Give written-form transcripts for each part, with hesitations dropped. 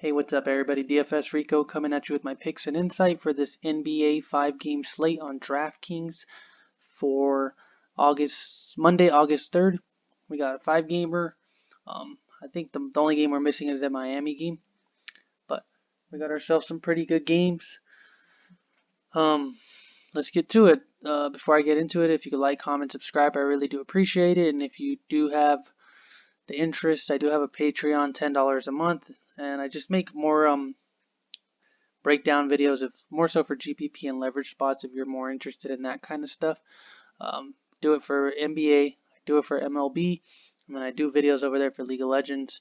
Hey, what's up, everybody? DFS Rico coming at you with my picks and insight for this NBA 5-game slate on Draftkings for Monday, August 3rd. We got a 5-gamer. I think the only game we're missing is that Miami game, but we got ourselves some pretty good games. Let's get to it. Before I get into it, if you could like, comment, subscribe, I really do appreciate it. And if you do have the interest, I do have a Patreon, $10 a month, and I just make more breakdown videos of more so for GPP and leverage spots if you're more interested in that kind of stuff. Do it for NBA, I do it for MLB, and then I do videos over there for League of Legends.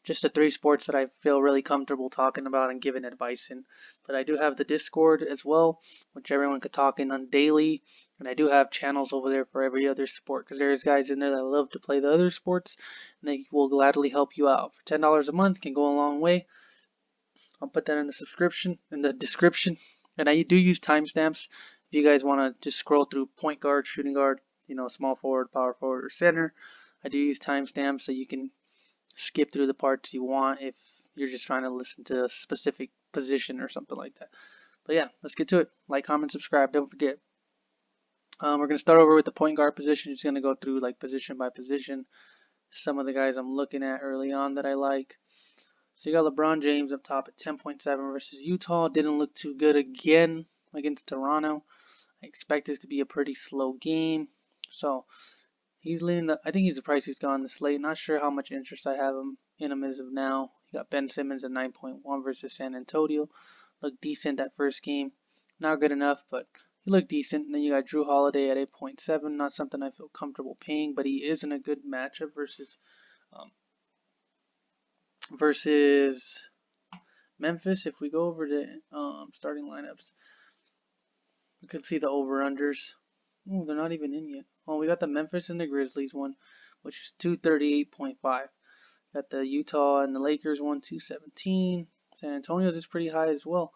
Just the 3 sports that I feel really comfortable talking about and giving advice in. But I do have the Discord as well, which everyone could talk in on daily. And I do have channels over there for every other sport because there's guys in there that love to play the other sports, and they will gladly help you out. For $10 a month can go a long way. I'll put that in the description. And I do use timestamps if you guys want to just scroll through point guard, shooting guard, small forward, power forward, or center. I do use timestamps so you can skip through the parts you want if you're just trying to listen to a specific position or something like that. But yeah, let's get to it. Like, comment, subscribe. Don't forget. We're going to start over with the point guard position. Just going to go through like position by position. Some of the guys I'm looking at early on that I like. So you got LeBron James up top at 10.7 versus Utah. Didn't look too good again against Toronto. I expect this to be a pretty slow game. So he's leading I think he's the price he's gone the slate. Not sure how much interest I have in him as of now. You got Ben Simmons at 9.1 versus San Antonio. Looked decent that first game. Not good enough, but he looked decent. And then you got Drew Holiday at 8.7. Not something I feel comfortable paying, but he is in a good matchup versus Memphis. If we go over to starting lineups, we can see the over-unders. Oh, they're not even in yet. Oh, we got the Memphis and the Grizzlies one, which is 238.5. Got the Utah and the Lakers one, 217. San Antonio's is pretty high as well.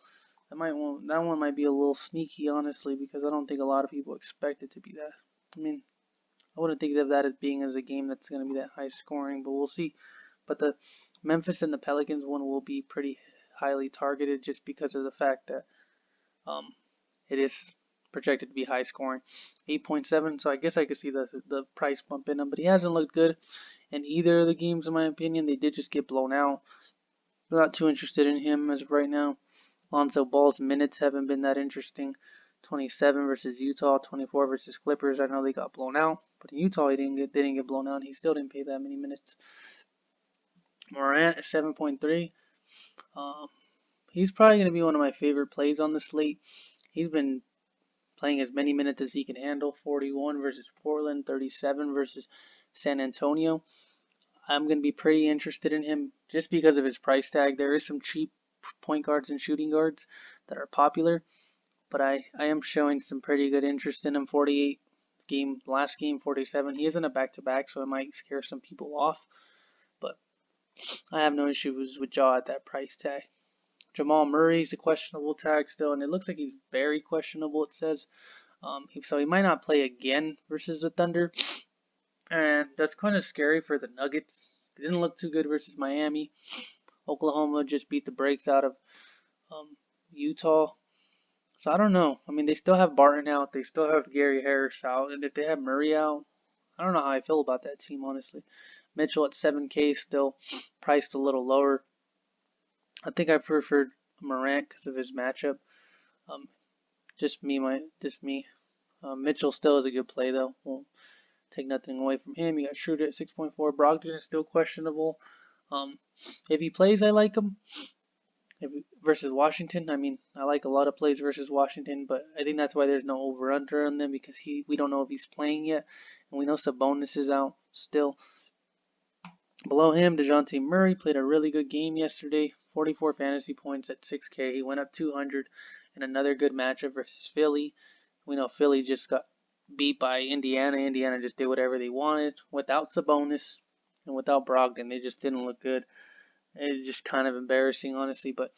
That one might be a little sneaky, honestly, because I don't think a lot of people expect it to be that. I mean, I wouldn't think of that as being as a game that's going to be that high scoring, but we'll see. But the Memphis and the Pelicans one will be pretty highly targeted just because of the fact that it is projected to be high scoring. 8.7, so I guess I could see the price bump in him, but he hasn't looked good in either of the games in my opinion. They did just get blown out. I'm not too interested in him as of right now. Lonzo Ball's minutes haven't been that interesting. 27 versus Utah, 24 versus Clippers. I know they got blown out, but in Utah they didn't get blown out. He still didn't pay that many minutes. Morant at 7.3. He's probably going to be one of my favorite plays on the slate. He's been playing as many minutes as he can handle. 41 versus Portland, 37 versus San Antonio. I'm going to be pretty interested in him just because of his price tag. There is some cheap point guards and shooting guards that are popular, but I am showing some pretty good interest in him. 48 game, last game 47. He isn't a back-to-back, so it might scare some people off, but I have no issues with Ja at that price tag. Jamal Murray's a questionable tag still, and it looks like he's very questionable, it says. So he might not play again versus the Thunder, and that's kind of scary for the Nuggets. They didn't look too good versus Miami. Oklahoma just beat the brakes out of Utah. So I don't know. I mean, they still have Barton out. They still have Gary Harris out. And if they have Murray out, I don't know how I feel about that team, honestly. Mitchell at 7K still priced a little lower. I think I preferred Morant because of his matchup. Just me. Mitchell still is a good play, though. Won't take nothing away from him. You got Schroeder at 6.4. Brogdon is still questionable. If he plays, I like him. Versus Washington, I mean, I like a lot of plays versus Washington, but I think that's why there's no over-under on them because we don't know if he's playing yet, and we know Sabonis is out still. Below him, DeJounte Murray played a really good game yesterday. 44 fantasy points at 6K. He went up 200 in another good matchup versus Philly. We know Philly just got beat by Indiana. Indiana just did whatever they wanted without Sabonis and without Brogdon. They just didn't look good. It's just kind of embarrassing, honestly, but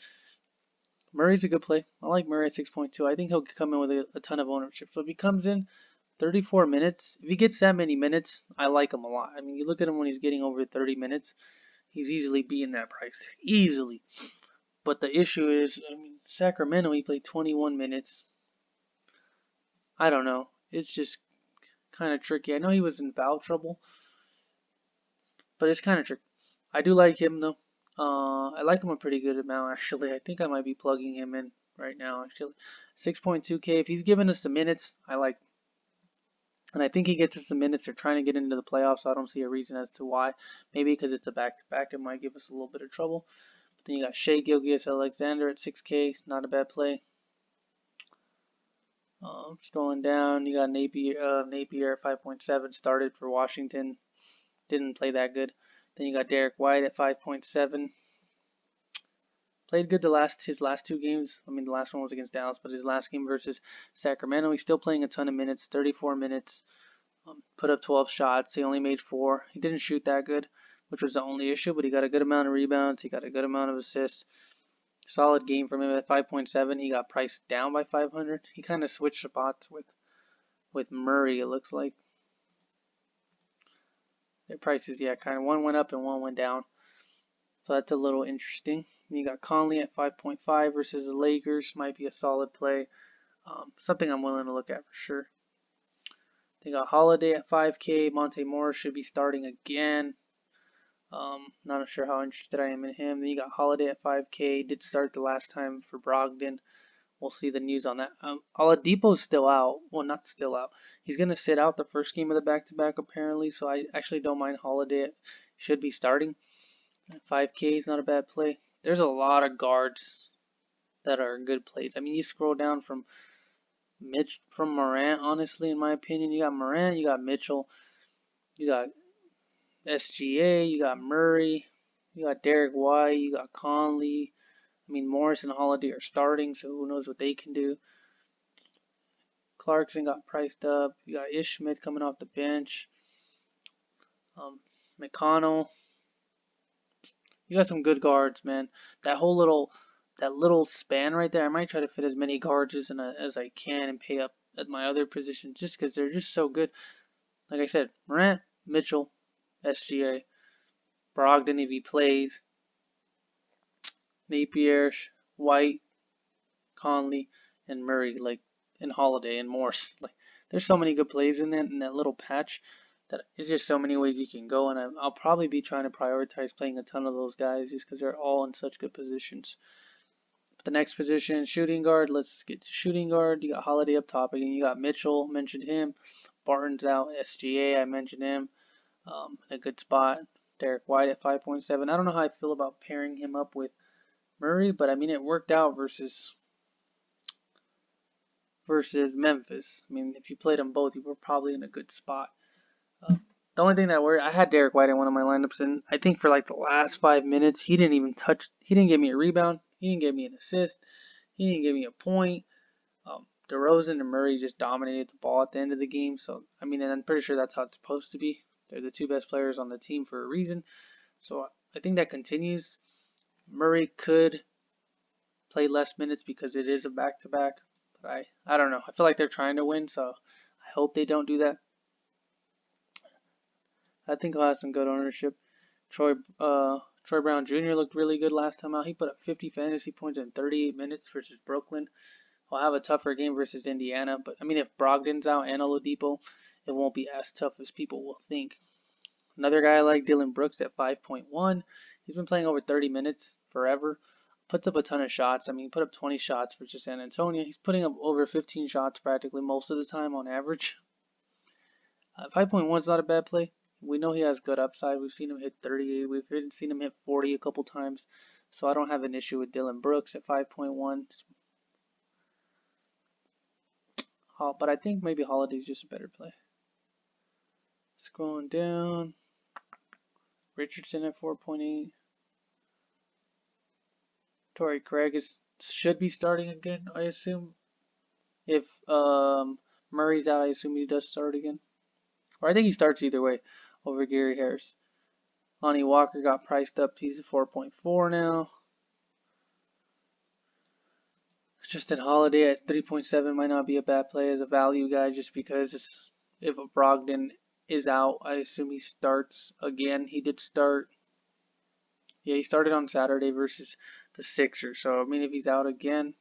Murray's a good play. I like Murray at 6.2. I think he'll come in with a ton of ownership. So if he comes in 34 minutes, if he gets that many minutes, I like him a lot. I mean, you look at him when he's getting over 30 minutes, he's easily beating that price. Easily. But the issue is, I mean, Sacramento, he played 21 minutes. I don't know. It's just kind of tricky. I know he was in foul trouble, but it's kind of tricky. I do like him, though. I like him a pretty good amount, actually. I think I might be plugging him in right now, actually. 6.2K. If he's giving us the minutes, I like him. And I think he gets us the minutes. They're trying to get into the playoffs, so I don't see a reason as to why. Maybe because it's a back-to-back, it might give us a little bit of trouble. But then you got Shea Gilgeous-Alexander at 6K. Not a bad play. Scrolling down, you got Napier at 5.7. Started for Washington. Didn't play that good. Then you got Derek White at 5.7. Played good his last two games. I mean, the last one was against Dallas, but his last game versus Sacramento, he's still playing a ton of minutes, 34 minutes. Put up 12 shots. He only made 4. He didn't shoot that good, which was the only issue, but he got a good amount of rebounds. He got a good amount of assists. Solid game from him at 5.7. He got priced down by 500. He kind of switched spots with Murray, it looks like. Their prices, yeah, kind of one went up and one went down. So that's a little interesting. You got Conley at 5.5 versus the Lakers. Might be a solid play. Something I'm willing to look at for sure. They got Holiday at 5K. Monte Morris should be starting again. Not sure how interested I am in him. Then you got Holiday at 5K. Did start the last time for Brogdon. We'll see the news on that. Oladipo's still out. Well, not still out. He's going to sit out the first game of the back-to-back apparently, so I actually don't mind Holiday. Should be starting. 5K is not a bad play. There's a lot of guards that are good plays. I mean, you scroll down from Morant, honestly, in my opinion. You got Morant, you got Mitchell, you got SGA, you got Murray, you got Derek White, you got Conley. I mean, Morris and Holiday are starting, so who knows what they can do. Clarkson got priced up. You got Ish Smith coming off the bench. McConnell. You got some good guards, man. That little span right there. I might try to fit as many guards as I can and pay up at my other positions just because they're just so good. Like I said, Morant, Mitchell, SGA, Brogdon if he plays, Napier, White, Conley, and Murray, and Holiday and Morse. There's so many good plays in that little patch that it's just so many ways you can go, and I'll probably be trying to prioritize playing a ton of those guys just because they're all in such good positions. But the next position, shooting guard. Let's get to shooting guard. You got Holiday up top again. You got Mitchell, mentioned him. Barton's out. SGA, I mentioned him. In a good spot. Derek White at 5.7. I don't know how I feel about pairing him up with Murray, but I mean it worked out versus Memphis. I mean, if you played them both, you were probably in a good spot. The only thing that worried, I had Derek White in one of my lineups, and I think for the last 5 minutes, he didn't give me a rebound, he didn't give me an assist, he didn't give me a point. DeRozan and Murray just dominated the ball at the end of the game, so I mean, and I'm pretty sure that's how it's supposed to be. They're the two best players on the team for a reason, so I think that continues. Murray could play less minutes because it is a back-to-back, but I don't know. I feel like they're trying to win, so I hope they don't do that. I think he'll have some good ownership. Troy Brown Jr. looked really good last time out. He put up 50 fantasy points in 38 minutes versus Brooklyn. He'll have a tougher game versus Indiana, but I mean, if Brogdon's out and Oladipo, it won't be as tough as people will think. Another guy I like, Dylan Brooks at 5.1. He's been playing over 30 minutes forever. Puts up a ton of shots. I mean, he put up 20 shots versus San Antonio. He's putting up over 15 shots practically most of the time on average. 5.1 is not a bad play. We know he has good upside. We've seen him hit 38. We've even seen him hit 40 a couple times. So I don't have an issue with Dylan Brooks at 5.1. But I think maybe Holiday's just a better play. Scrolling down. Richardson at 4.8. Torrey Craig should be starting again, I assume. If Murray's out, I assume he does start again. Or I think he starts either way over Gary Harris. Lonnie Walker got priced up. He's at 4.4 now. Justin Holiday at 3.7 might not be a bad play as a value guy just because if Brogdon is out, I assume he starts again. He did start Yeah, he started on Saturday versus the Sixers. So I mean, if he's out again,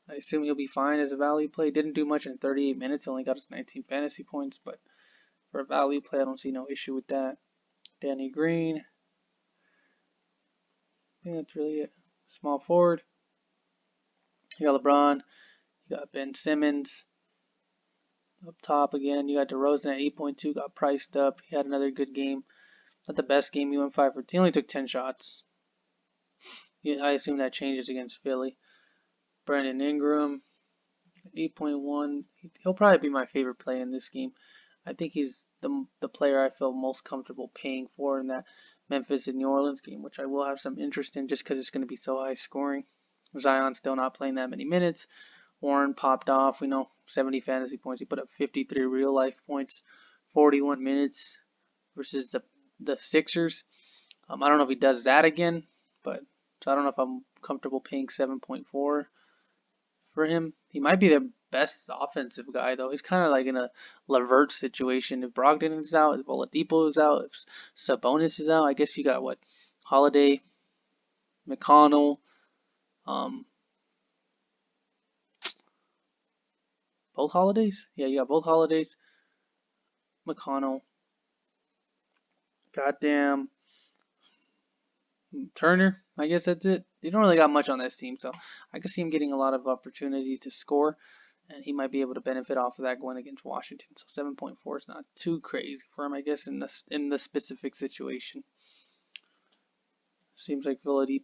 I assume he'll be fine as a value play. Didn't do much in 38 minutes. Only got us 19 fantasy points, but for a value play, I don't see no issue with that. Danny Green. I think that's really it. Small forward. You got LeBron. You got Ben Simmons up top again. You got DeRozan at 8.2. Got priced up. He had another good game. Not the best game. He went 5 for. He only took 10 shots. I assume that changes against Philly. Brandon Ingram, 8.1. He'll probably be my favorite play in this game. I think he's the player I feel most comfortable paying for in that Memphis and New Orleans game, which I will have some interest in just because it's going to be so high scoring. Zion's still not playing that many minutes. Warren popped off. We know 70 fantasy points. He put up 53 real life points, 41 minutes versus the Sixers. I don't know if he does that again, but so I don't know if I'm comfortable paying 7.4 for him. He might be their best offensive guy though. He's kind of like in a Levert situation. If Brogdon is out, if Oladipo is out, if Sabonis is out, I guess you got what? Holiday, McConnell, um, both holidays? Yeah, you got both holidays. McConnell. Goddamn. Turner. I guess that's it. You don't really got much on this team, so I can see him getting a lot of opportunities to score, and he might be able to benefit off of that going against Washington. So 7.4 is not too crazy for him, I guess, in the specific situation. Seems like Daryl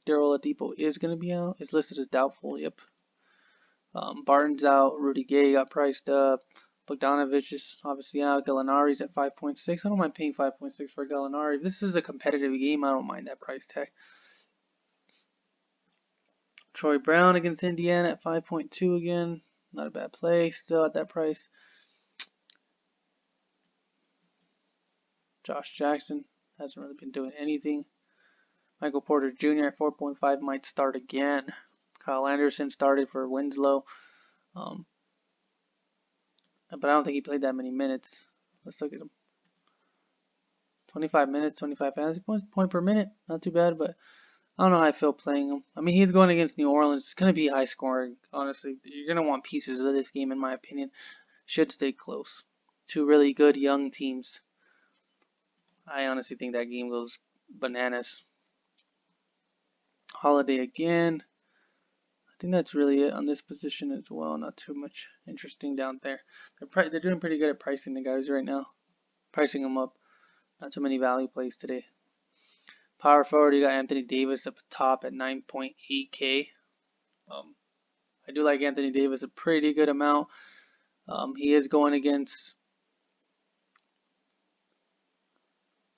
Oladipo is going to be out. It's listed as doubtful. Yep. Barton's out. Rudy Gay got priced up. Bogdanovich is obviously out. Gallinari's at 5.6. I don't mind paying 5.6 for Gallinari. If this is a competitive game, I don't mind that price tag. Troy Brown against Indiana at 5.2 again. Not a bad play. Still at that price. Josh Jackson hasn't really been doing anything. Michael Porter Jr. at 4.5 might start again. Kyle Anderson started for Winslow. But I don't think he played that many minutes. Let's look at him. 25 minutes, 25 fantasy points, point per minute. Not too bad, but I don't know how I feel playing him. I mean, he's going against New Orleans. It's going to be high scoring, honestly. You're going to want pieces of this game, in my opinion. Should stay close. Two really good young teams. I honestly think that game goes bananas. Holiday again. I think that's really it on this position as well. Not too much interesting down there. They're doing pretty good at pricing the guys right now. Pricing them up. Not too many value plays today. Power forward, you got Anthony Davis up top at 9.8K. I do like Anthony Davis a pretty good amount. He is going against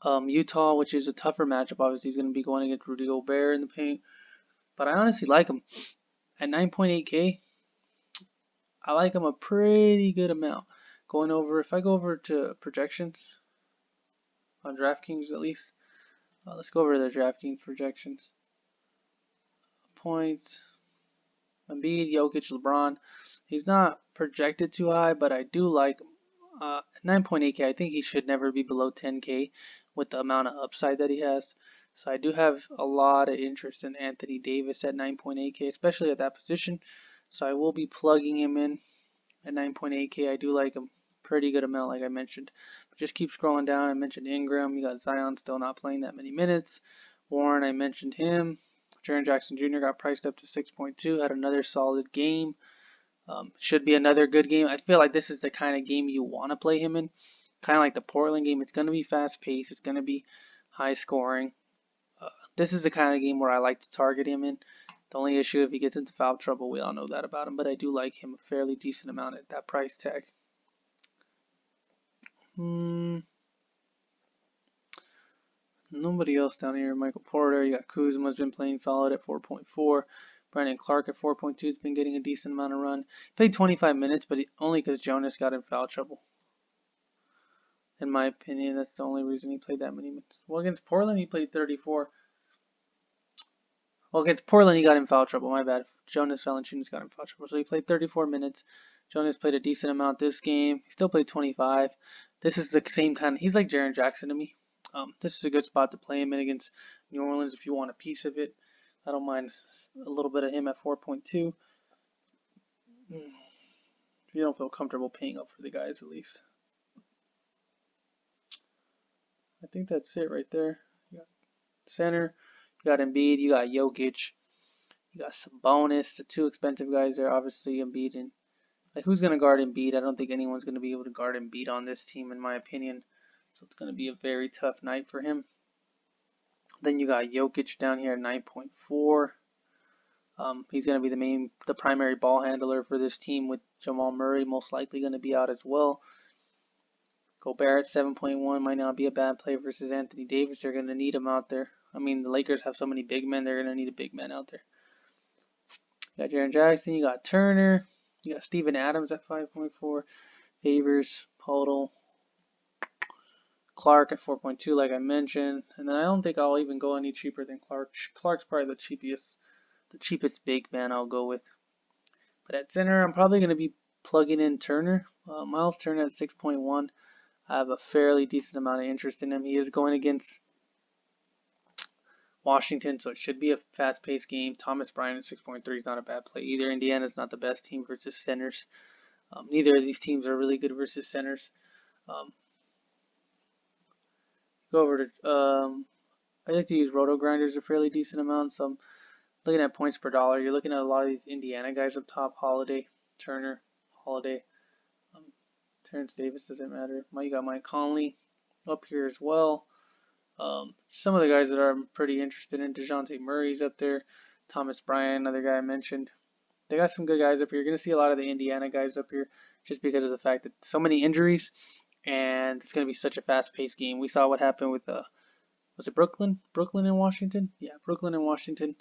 Utah, which is a tougher matchup. Obviously, he's going to be going against Rudy Gobert in the paint. But I honestly like him. At 9.8K, I like him a pretty good amount. If I go over to projections, on Draftkings at least, let's go over to the Draftkings projections. Points, Embiid, Jokic, LeBron. He's not projected too high, but I do like him. 9.8K, I think he should never be below 10K with the amount of upside that he has. So I do have a lot of interest in Anthony Davis at 9.8K, especially at that position. So I will be plugging him in at 9.8K. I do like him pretty good amount, like I mentioned. But just keep scrolling down. I mentioned Ingram. You got Zion still not playing that many minutes. Warren, I mentioned him. Jaren Jackson Jr. got priced up to 6.2. Had another solid game. Should be another good game. I feel like this is the kind of game you want to play him in. Kind of like the Portland game. It's going to be fast paced. It's going to be high scoring. This is the kind of game where I like to target him in. The only issue if he gets into foul trouble, we all know that about him. But I do like him a fairly decent amount at that price tag. Nobody else down here. Michael Porter. You got Kuzma's been playing solid at 4.4. Brandon Clark at 4.2 has been getting a decent amount of run. Played 25 minutes, but only because Jonas got in foul trouble. In my opinion, that's the only reason he played that many minutes. Well, against Portland, he played 34. Well, against Portland, he got in foul trouble. My bad. Jonas Valanciunas got in foul trouble. So he played 34 minutes. Jonas played a decent amount this game. He still played 25. This is the same kind of... He's like Jaren Jackson to me. This is a good spot to play him in against New Orleans if you want a piece of it. I don't mind a little bit of him at 4.2. If you don't feel comfortable paying up for the guys, at least. I think that's it right there. You got center, you got Embiid, you got Jokic, you got Sabonis. The two expensive guys there, obviously Embiid and like who's gonna guard Embiid? I don't think anyone's gonna be able to guard Embiid on this team, in my opinion. So it's gonna be a very tough night for him. Then you got Jokic down here at 9.4. He's going to be the primary ball handler for this team, with Jamal Murray most likely going to be out as well. Gobert at 7.1 might not be a bad play versus Anthony Davis. They're going to need him out there. I mean, the Lakers have so many big men, they're going to need a big man out there. You got Jaren Jackson, you got Turner, you got Steven Adams at 5.4, Favors, Podol, Clark at 4.2, like I mentioned. And then I don't think I'll even go any cheaper than Clark. Clark's probably the cheapest big man I'll go with. But at center, I'm probably going to be plugging in Turner. Miles Turner at 6.1. I have a fairly decent amount of interest in him. He is going against Washington, so it should be a fast-paced game. Thomas Bryant at 6.3 is not a bad play either. Indiana's not the best team versus centers. Neither of these teams are really good versus centers. Go over to I like to use roto grinders a fairly decent amount, so I'm looking at points per dollar. You're looking at a lot of these Indiana guys up top: Holiday, Turner, Holiday, Terrence Davis doesn't matter. You got Mike Conley up here as well. Some of the guys that I'm pretty interested in: DeJounte Murray's up there, Thomas Bryant, another guy I mentioned. They got some good guys up here. You're going to see a lot of the Indiana guys up here just because of the fact that so many injuries, and it's going to be such a fast-paced game. We saw what happened with was it Brooklyn? Brooklyn and Washington? Yeah, Brooklyn and Washington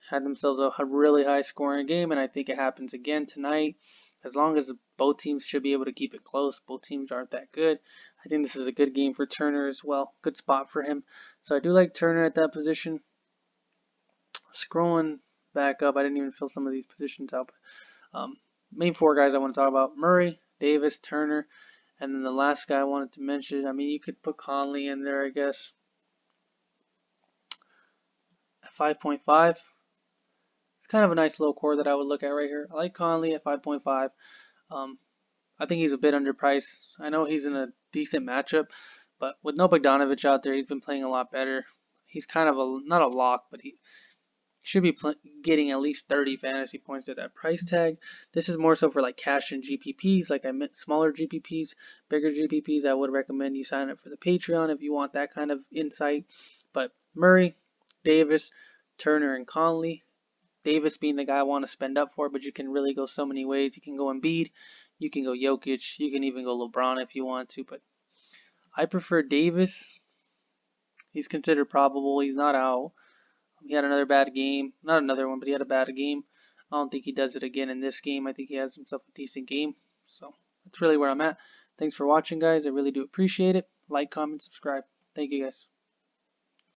had themselves a really high scoring game, and I think it happens again tonight. As long as both teams should be able to keep it close, both teams aren't that good. I think this is a good game for Turner as well. Good spot for him. So I do like Turner at that position. Scrolling back up, I didn't even fill some of these positions out. But, main four guys I want to talk about: Murray, Davis, Turner, and then the last guy I wanted to mention. I mean, you could put Conley in there, I guess. At 5.5. It's kind of a nice low core that I would look at right here. I like Conley at 5.5. I think he's a bit underpriced. I know he's in a decent matchup, but with no Bogdanovich out there, he's been playing a lot better. He's kind of not a lock, but he should be getting at least 30 fantasy points at that price tag. This is more so for like cash and GPPs, like I meant smaller GPPs, bigger GPPs. I would recommend you sign up for the Patreon if you want that kind of insight. But Murray, Davis, Turner, and Conley. Davis being the guy I want to spend up for, but you can really go so many ways. You can go Embiid, you can go Jokic, you can even go LeBron if you want to, but I prefer Davis. He's considered probable. He's not out. He had another bad game. Not another one, but he had a bad game. I don't think he does it again in this game. I think he has himself a decent game. So that's really where I'm at. Thanks for watching, guys. I really do appreciate it. Like, comment, subscribe. Thank you, guys.